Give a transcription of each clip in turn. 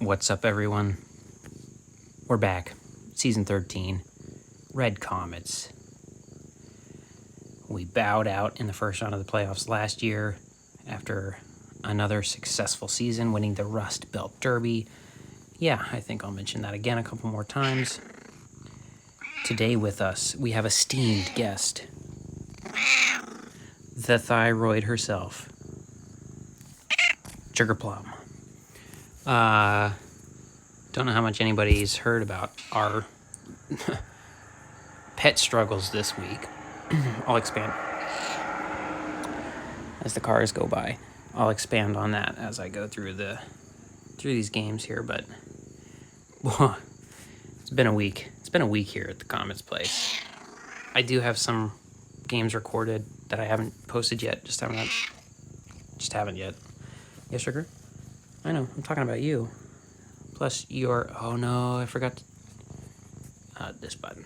What's up, everyone? We're back. Season 13. Red Comets. We bowed out in the first round of the playoffs last year after another successful season, winning the Rust Belt Derby. Yeah, I think I'll mention that again a couple more times. Today with us, we have esteemed guest, the thyroid herself, Sugar Plum. Don't know how much anybody's heard about our pet struggles this week. I'll expand as the cars go by. I'll expand on that as I go through these games here, but it's been a week. It's been a week here at the Comets place. I do have some games recorded that I haven't posted yet. Just haven't yet. Yes, Sugar? I know. I'm talking about you. Plus your... Oh, no. I forgot this button.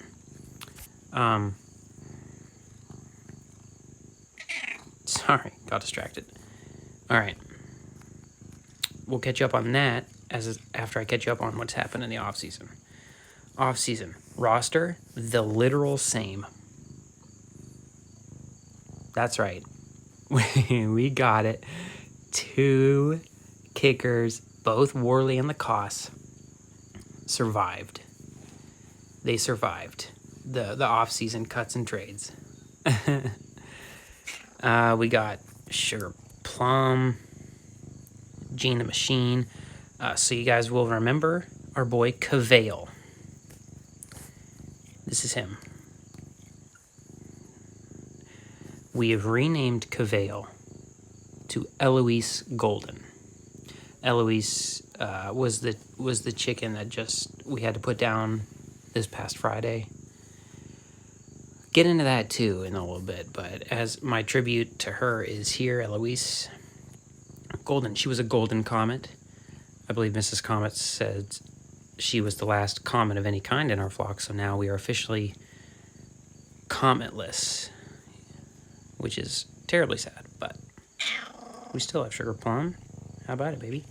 Sorry. Got distracted. All right. We'll catch you up on that after I catch you up on what's happened in the off-season. Off-season. Roster, the literal same. That's right. We got it. 2 kickers, both Worley and Lacoste, survived. They survived the off-season cuts and trades. We got Sugar Plum, Gene the Machine. So you guys will remember our boy Cavale. This is him. We have renamed Cavale to Eloise Golden. Eloise was the chicken that we had to put down this past Friday. Get into that too in a little bit, but as my tribute to her is here, Eloise Golden. She was a golden comet. I believe Mrs. Comet said she was the last comet of any kind in our flock, so now we are officially cometless, which is terribly sad, but we still have Sugar Plum. How about it, baby?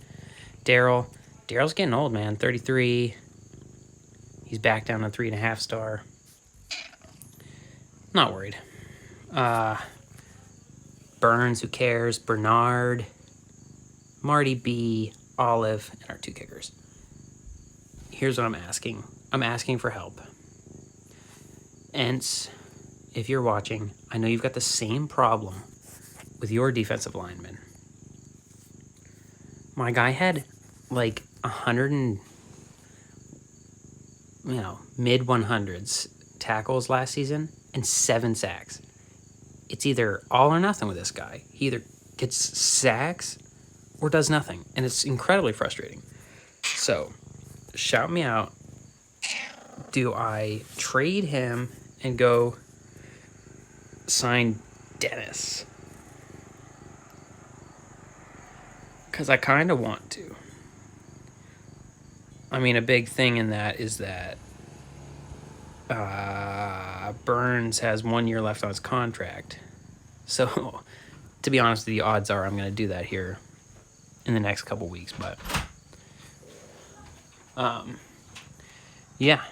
Daryl's getting old, man. 33. He's back down to 3.5 star. Not worried. Burns, who cares? Bernard, Marty B, Olive, and our 2 kickers. Here's what I'm asking. I'm asking for help. Ents, if you're watching, I know you've got the same problem with your defensive linemen. My guy had like 100 and, mid 100s tackles last season and 7 sacks. It's either all or nothing with this guy. He either gets sacks or does nothing, and it's incredibly frustrating. So, shout me out. Do I trade him and go sign Dennis? Because I kind of want to. I mean, a big thing in that is that Burns has 1 year left on his contract. So, to be honest, the odds are I'm going to do that here in the next couple weeks. But, yeah,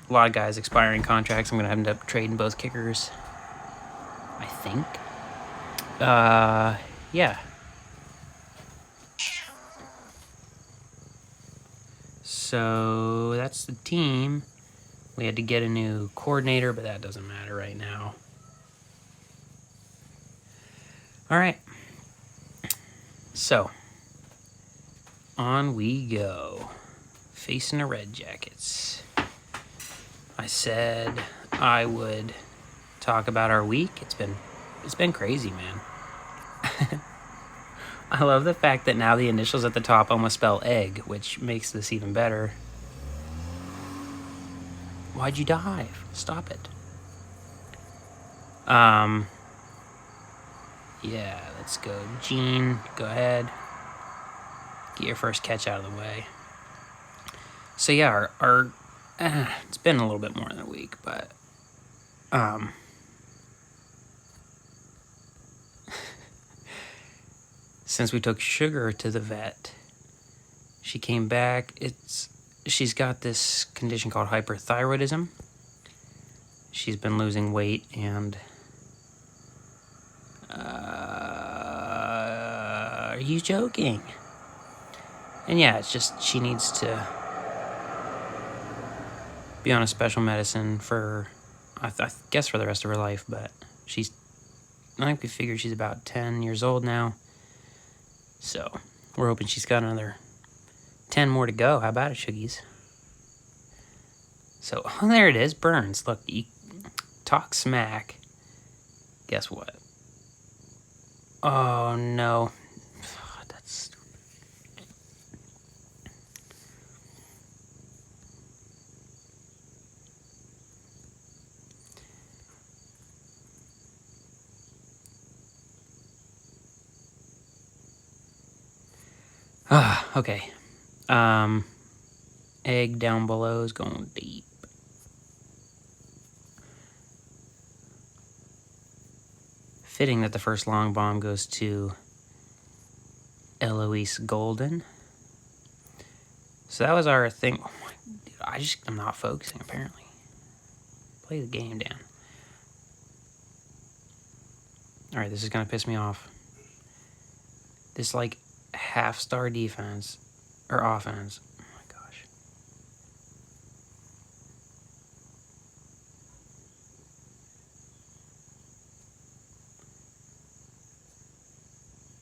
a lot of guys expiring contracts. I'm going to end up trading both kickers, I think. Yeah. So that's the team. We had to get a new coordinator, but that doesn't matter right now. All right. So, on we go. Facing the Red Jackets. I said I would talk about our week. It's been crazy, man. I love the fact that now the initials at the top almost spell egg, which makes this even better. Why'd you dive? Stop it. Yeah, let's go. Gene, go ahead. Get your first catch out of the way. So yeah, our it's been a little bit more than a week, but since we took Sugar to the vet, She came back. She's got this condition called hyperthyroidism. She's been losing weight and... are you joking? And yeah, it's just she needs to be on a special medicine for, I guess, for the rest of her life. But I think we figured she's about 10 years old now. So we're hoping she's got another 10 more to go. How about it, Shuggies? So, oh, there it is, Burns. Look, you talk smack. Guess what? Oh, no. That's stupid. Okay. Egg down below is going deep. Fitting that the first long bomb goes to Eloise Golden. So that was our thing. Oh my, dude, I'm not focusing, apparently. Play the game, Dan. Alright, this is going to piss me off. This, like, half-star defense, or offense. Oh my gosh.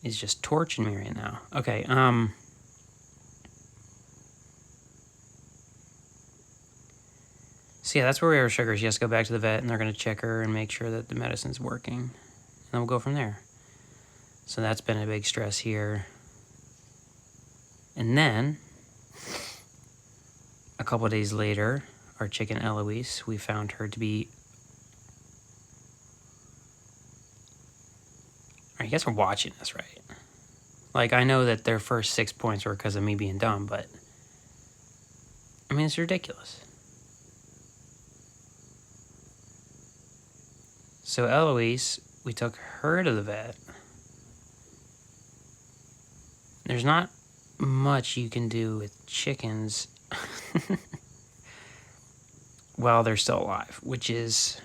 Is just torching me right now. Okay, so yeah, that's where we are with Sugar. She has to go back to the vet, and they're going to check her and make sure that the medicine's working. And then we'll go from there. So that's been a big stress here. And then, a couple of days later, our chicken Eloise, we found her to be... I guess we're watching this, right? Like, I know that their first 6 points were because of me being dumb, but... I mean, it's ridiculous. So Eloise, we took her to the vet. There's not much you can do with chickens while they're still alive, which is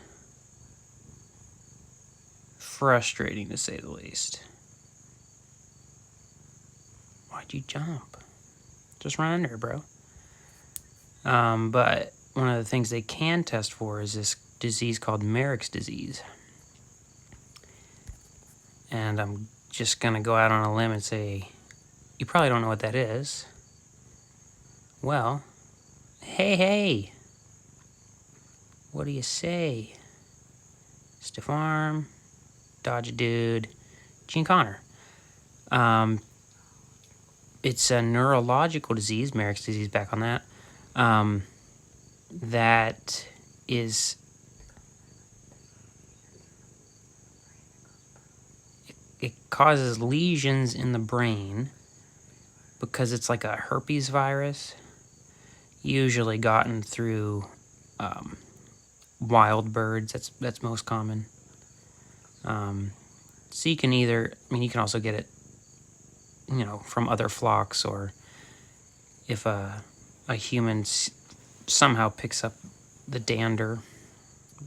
frustrating to say the least. Why'd you jump? Just run under, bro. But one of the things they can test for is this disease called Merrick's disease. And I'm just going to go out on a limb and say, you probably don't know what that is. Well, hey. What do you say? Stiff arm, dodge a dude, Gene Connor. It's a neurological disease, Merrick's disease, back on that. That is... It causes lesions in the brain because it's like a herpes virus, usually gotten through wild birds. That's most common. So you can either, I mean, you can also get it, you know, from other flocks, or if a human somehow picks up the dander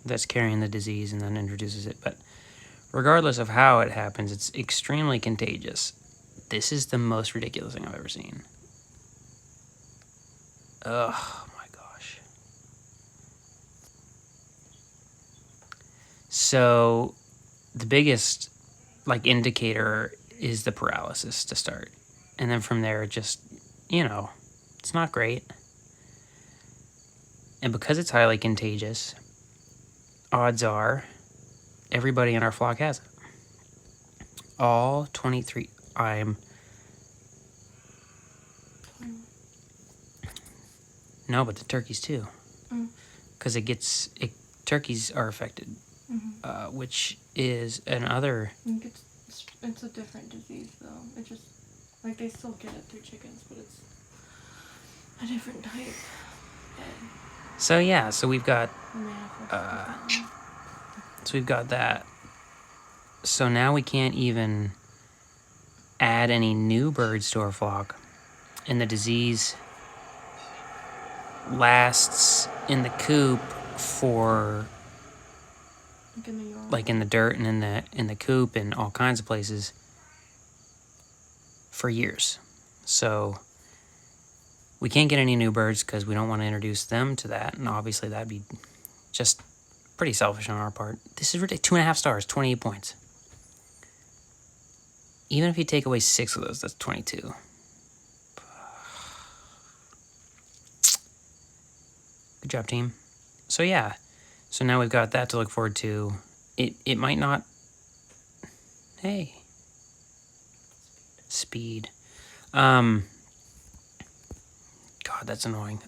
that's carrying the disease and then introduces it. But regardless of how it happens, it's extremely contagious. This is the most ridiculous thing I've ever seen. Oh my gosh. So the biggest like indicator is the paralysis to start. And then from there, it just, you know, it's not great. And because it's highly contagious, odds are everybody in our flock has it. All 23. No, but the turkeys too. Because turkeys are affected, which is another... It's a different disease, though. It just, like, they still get it through chickens, but it's a different type. So, yeah, so we've got... that. So now we can't even add any new birds to our flock and the disease lasts in the coop for Like in the yard. like in the dirt and in the coop and all kinds of places for years. So we can't get any new birds because we don't want to introduce them to that, and obviously that'd be just pretty selfish on our part. This is ridiculous. 2.5 stars, 28 points. Even if you take away 6 of those, that's 22. Good job, team. So yeah, so now we've got that to look forward to. It might not. Hey, speed. God, that's annoying.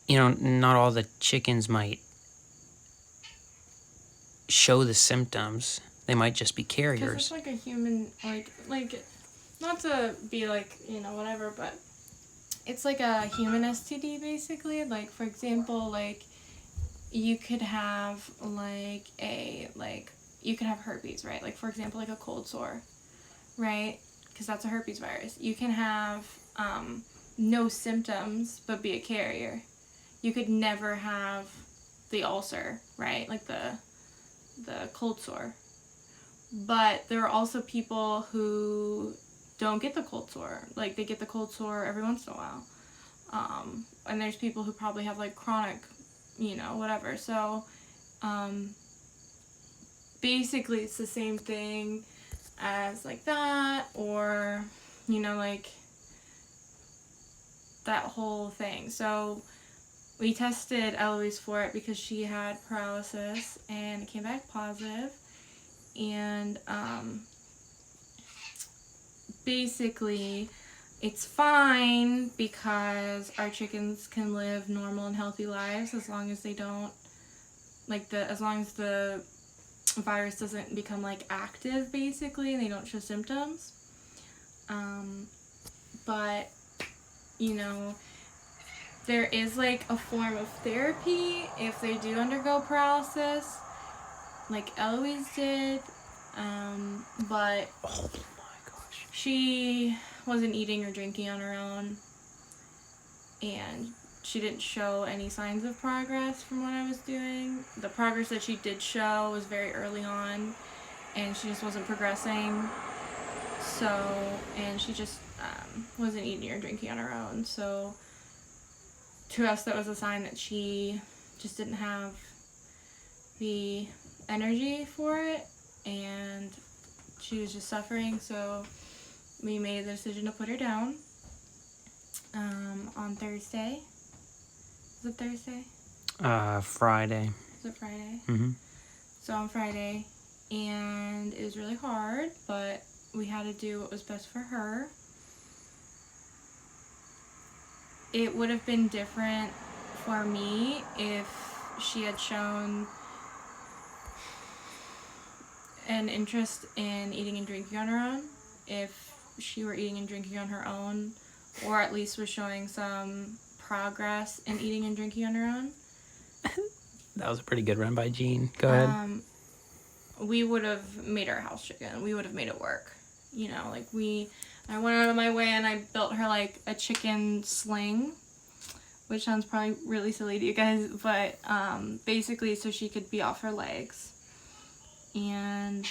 You know, not all the chickens might show the symptoms. They might just be Because carriers. it's like a human, like, not to be like, whatever, but it's like a human STD basically. Like, for example, like, you could have you could have herpes, right? Like, for example, like a cold sore, right? Because that's a herpes virus. You can have no symptoms but be a carrier. You could never have the ulcer, right? Like the cold sore. But there are also people who don't get the cold sore. Like, they get the cold sore every once in a while. And there's people who probably have, like, chronic, whatever. So, basically, it's the same thing as, like, that, or, like, that whole thing. So, we tested Eloise for it because she had paralysis, and it came back positive. And basically it's fine because our chickens can live normal and healthy lives as long as they don't as long as the virus doesn't become like active, basically, and they don't show symptoms. But there is like a form of therapy if they do undergo paralysis, like Eloise did, but Oh my gosh. she wasn't eating or drinking on her own, and she didn't show any signs of progress from what I was doing. The progress that she did show was very early on, and she just wasn't progressing. So, and she just wasn't eating or drinking on her own. So, to us, that was a sign that she just didn't have the energy for it, and she was just suffering. So we made the decision to put her down on Thursday. Was it Thursday? Friday. Was it Friday? Mm-hmm. So on Friday, and it was really hard, but we had to do what was best for her. It would have been different for me if she had shown an interest in eating and drinking on her own. If she were eating and drinking on her own, or at least was showing some progress in eating and drinking on her own. That was a pretty good run by Jean. Go ahead. We would have made her a house chicken. We would have made it work. I went out of my way and I built her like a chicken sling, which sounds probably really silly to you guys, but basically so she could be off her legs. And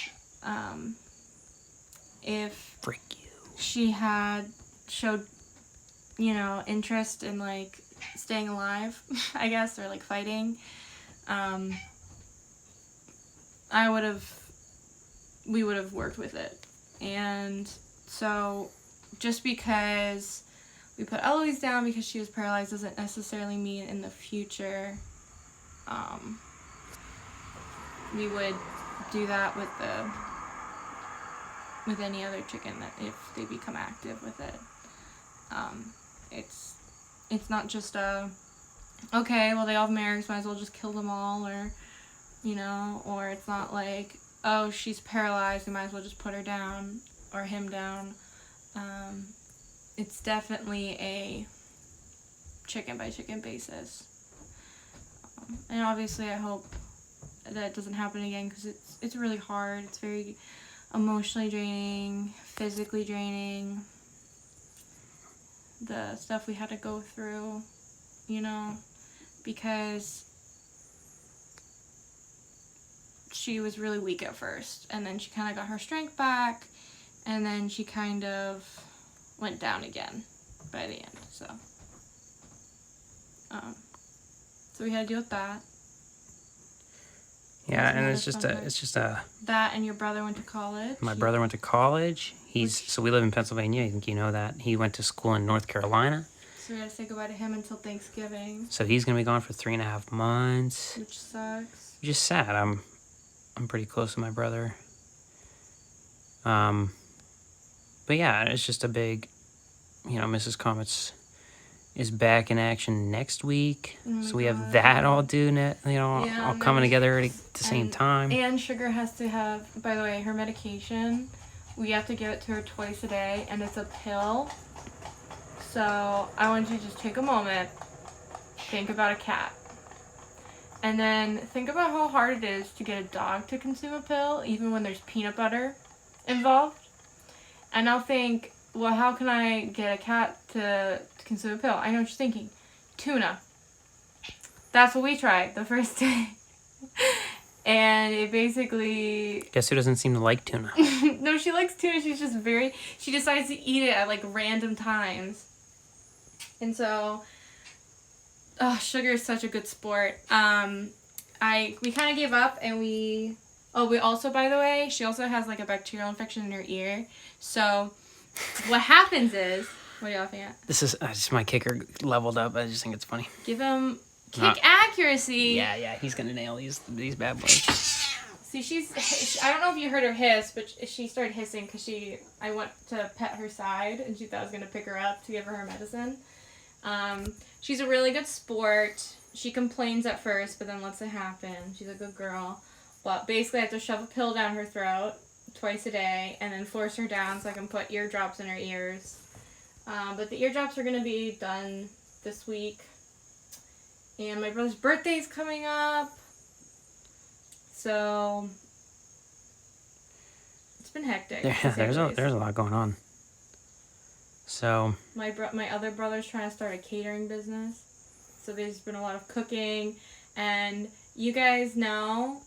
if Freak you. she had showed, interest in like staying alive, I guess, or like fighting, we would have worked with it. And so just because we put Eloise down because she was paralyzed doesn't necessarily mean in the future we would do that with any other chicken, that if they become active with it. It's not just okay, well, they all have marks, might as well just kill them all, or or it's not like, oh, she's paralyzed, we might as well just put her down or him down. It's definitely a chicken by chicken basis. And obviously I hope that doesn't happen again, because it's really hard. It's very emotionally draining, physically draining. the stuff we had to go through, you know, because she was really weak at first, and then she kind of got her strength back, and then she kind of went down again by the end. So we had to deal with that. Yeah, and it's just a. That, and your brother went to college. My brother went to college. So we live in Pennsylvania. I think you know that. He went to school in North Carolina. So we had to say goodbye to him until Thanksgiving. So he's gonna be gone for 3.5 months. Which sucks. Which is sad. I'm pretty close to my brother. But yeah, it's just a big, Mrs. Comets is back in action next week. Oh so we God. have that all due, all coming together at the same time. And Sugar has to have, by the way, her medication. We have to give it to her twice a day, and it's a pill. So I want you to just take a moment, think about a cat. And then think about how hard it is to get a dog to consume a pill, even when there's peanut butter involved. And now think, well, how can I get a cat to consume a pill? I know what you're thinking. Tuna. That's what we tried the first day. And it basically... Guess who doesn't seem to like tuna? No, she likes tuna. She decides to eat it at, like, random times. And so... Oh, Sugar is such a good sport. We kind of gave up, and we also, by the way, she also has, like, a bacterial infection in her ear. So, what happens is... What are you laughing at? This is just my kicker leveled up. I just think it's funny. Give him kick accuracy. Yeah, he's gonna nail these bad boys. See, I don't know if you heard her hiss, but she started hissing because I went to pet her side, and she thought I was gonna pick her up to give her medicine. She's a really good sport. She complains at first, but then lets it happen. She's a good girl. But basically, I have to shove a pill down her throat twice a day, and then force her down so I can put eardrops in her ears. But the eardrops are going to be done this week. And my brother's birthday's coming up. So, it's been hectic. There's a lot going on. So... My other brother's trying to start a catering business. So there's been a lot of cooking. And you guys know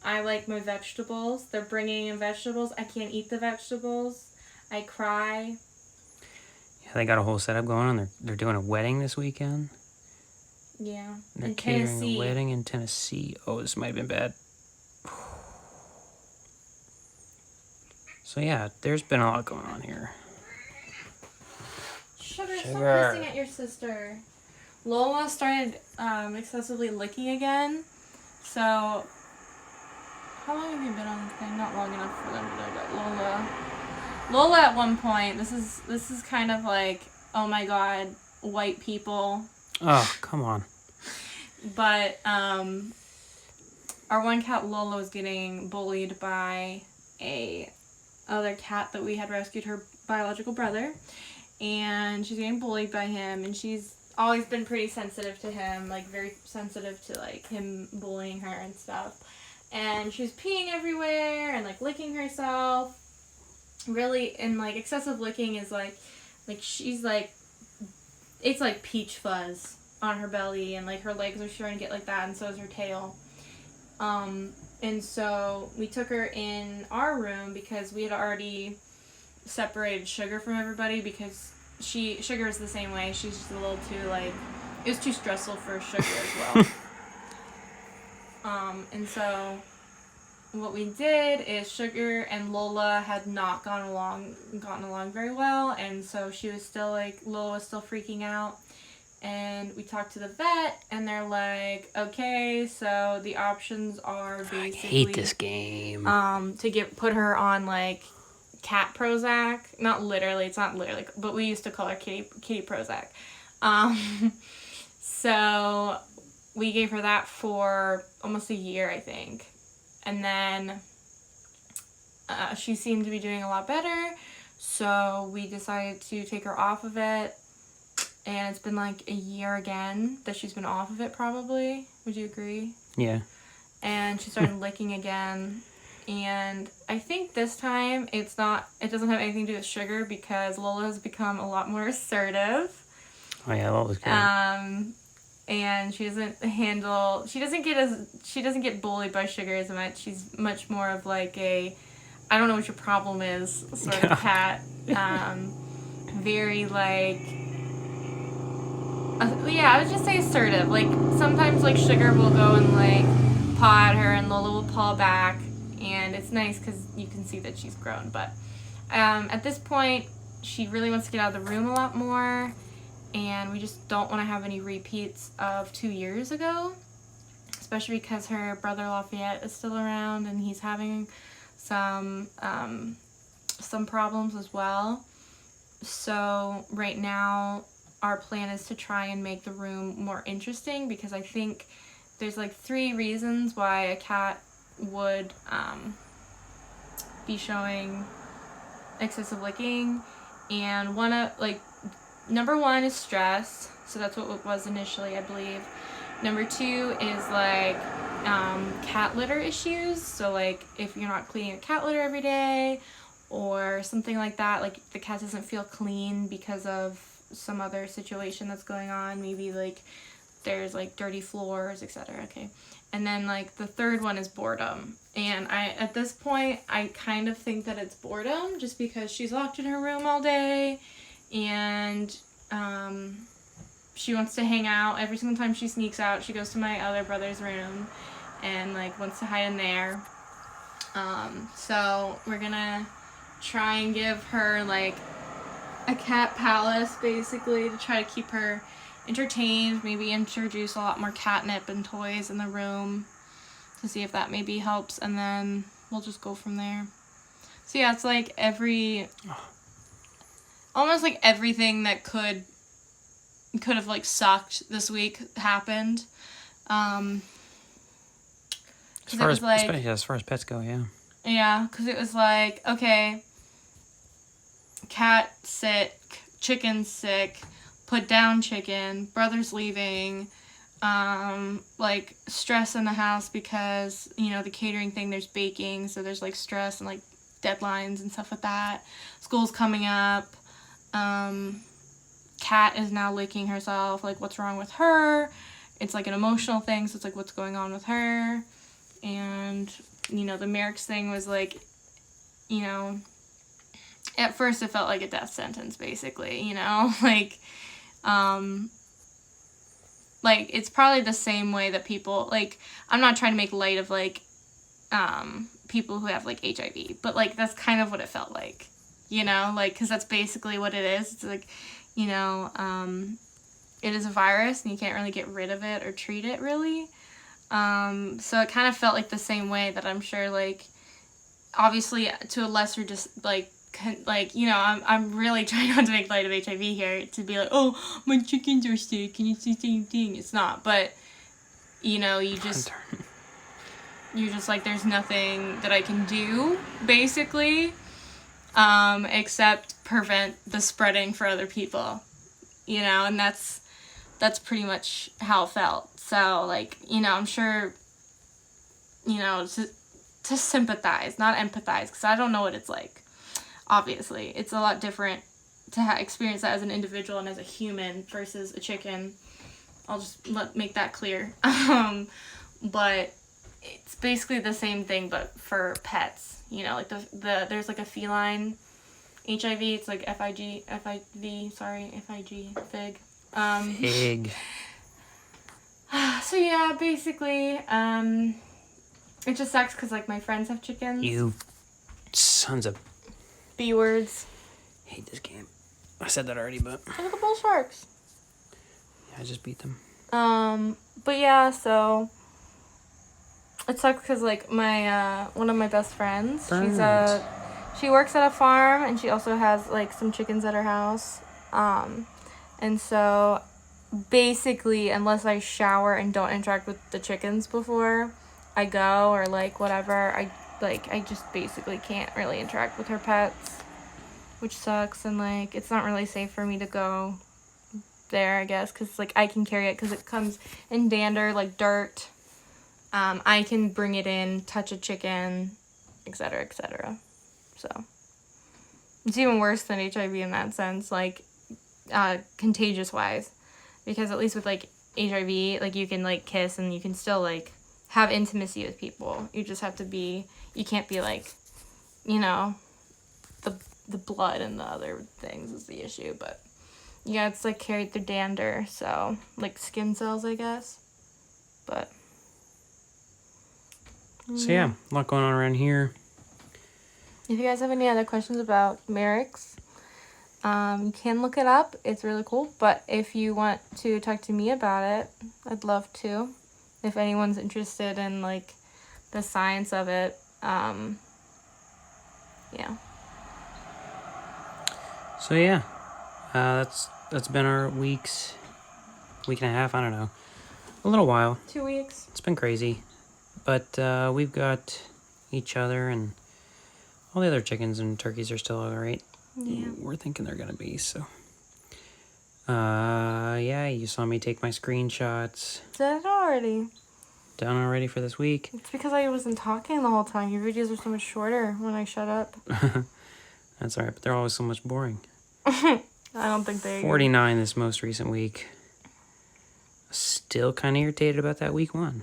I like my vegetables. They're bringing in vegetables. I can't eat the vegetables. I cry. Yeah, they got a whole setup going on. They're doing a wedding this weekend. Yeah. They're in catering Tennessee. a wedding in Tennessee. Oh, this might have been bad. So yeah, there's been a lot going on here. Sugar, stop hissing at your sister. Lola started excessively licking again. So, how long have you been on the thing? Not long enough for them to know that Lola at one point, this is kind of like, oh my god, white people. Oh, come on. But our one cat Lola was getting bullied by a other cat that we had rescued, her biological brother, and she's getting bullied by him, and she's always been pretty sensitive to him, like very sensitive to like him bullying her and stuff. And she was peeing everywhere and like licking herself. Really, and like excessive licking is like she's like, it's like peach fuzz on her belly, and like her legs are starting to get like that, and so is her tail. And so we took her in our room because we had already separated Sugar from everybody because Sugar is the same way. She's just a little too like, it was too stressful for Sugar as well. And so what we did is Sugar and Lola had not gotten along very well, and so she was still like, Lola was still freaking out. And we talked to the vet, and they're like, okay, so the options are basically... I hate this game. To put her on, like, cat Prozac. It's not literally, but we used to call her kitty Prozac. So we gave her that for almost a year, I think. And then she seemed to be doing a lot better, so we decided to take her off of it. And it's been like a year again that she's been off of it, probably. Would you agree? Yeah. And she started licking again. And I think this time it doesn't have anything to do with sugar because Lola has become a lot more assertive. Oh yeah, that was great. And she doesn't get bullied by sugar as much. She's much more of like a, I don't know what your problem is sort of cat. Very like, yeah, I would just say assertive. Like sometimes like Sugar will go and like paw at her and Lola will paw back, and it's nice because you can see that she's grown. But at this point, she really wants to get out of the room a lot more, and we just don't want to have any repeats of 2 years ago, especially because her brother Lafayette is still around and he's having some problems as well. So right now our plan is to try and make the room more interesting, because I think there's like 3 reasons why a cat would be showing excessive licking, and number 1 is stress, so that's what it was initially, I believe. Number 2 is like cat litter issues, so like if you're not cleaning a cat litter every day or something like that, like the cat doesn't feel clean because of some other situation that's going on, maybe like there's like dirty floors, etc. Okay. And then like the 3rd one is boredom, and at this point I kind of think that it's boredom, just because she's locked in her room all day and she wants to hang out. Every single time she sneaks out, she goes to my other brother's room and like wants to hide in there. So we're gonna try and give her like a cat palace, basically, to try to keep her entertained. Maybe introduce a lot more catnip and toys in the room to see if that maybe helps, and then we'll just go from there. So yeah, it's like almost like everything that could have like sucked this week happened. As far as pets go, yeah. Yeah, because it was like, okay, cat sick, chicken sick, put down chicken, brother's leaving, like stress in the house because, you know, the catering thing, there's baking, so there's like stress and like deadlines and stuff like that. School's coming up. Cat is now licking herself, like what's wrong with her? It's like an emotional thing, so it's like what's going on with her? And, you know, the Merrick's thing was like, you know, at first it felt like a death sentence, basically, you know, like it's probably the same way that people, like, I'm not trying to make light of like people who have like HIV, but like that's kind of what it felt like, you know, like, because that's basically what it is. It's like, you know, it is a virus and you can't really get rid of it or treat it really. So it kind of felt like the same way that I'm sure, like, obviously to a lesser just like you know, I'm really trying not to make light of HIV here, to be like, oh, my chickens are sick and it's the same thing. It's not, but you know, you're just like, there's nothing that I can do basically, except prevent the spreading for other people, you know, and that's pretty much how it felt. So like, you know, I'm sure, you know, to sympathize, not empathize, because I don't know what it's like. Obviously, it's a lot different to experience that as an individual and as a human versus a chicken. I'll just make that clear. But it's basically the same thing, but for pets. You know, like there's like a feline HIV. It's like FIG. Fig. So yeah, basically, it just sucks because like my friends have chickens. You sons of B words. Hate this game. I said that already, but Look at the bull sharks. Yeah, I just beat them. But yeah, so it sucks because like my one of my best friends, she works at a farm and she also has like some chickens at her house. And so basically, unless I shower and don't interact with the chickens before I go or like whatever, I just basically can't really interact with her pets, which sucks. And like it's not really safe for me to go there, I guess, because like I can carry it because it comes in dander, like dirt. I can bring it in, touch a chicken, etc., etc. So it's even worse than HIV in that sense, like contagious wise, because at least with like HIV, like you can like kiss and you can still like have intimacy with people. You just have to be, you can't be like, you know, the blood and the other things is the issue. But yeah, it's like carried through dander, so like skin cells, I guess. But So yeah, a lot going on around here. if you guys have any other questions about Merrick's, you can look it up. It's really cool. But if you want to talk to me about it, I'd love to. If anyone's interested in like the science of it, yeah. So yeah, that's been our week and a half. I don't know, a little while. 2 weeks. It's been crazy, but we've got each other, and all the other chickens and turkeys are still alright. Yeah. We're thinking they're gonna be, so. Yeah, you saw me take my screenshots. Did it already? Done already for this week. It's because I wasn't talking the whole time. Your videos are so much shorter when I shut up. That's alright, but they're always so much boring. I don't think they 49 this most recent week. Still kind of irritated about that week 1.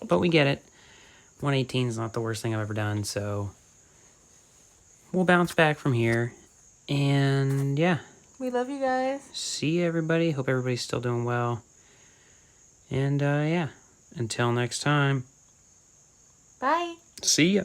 But we get it. 118 is not the worst thing I've ever done, so we'll bounce back from here. And yeah. We love you guys. See you, everybody. Hope everybody's still doing well. And yeah, until next time. Bye. See ya.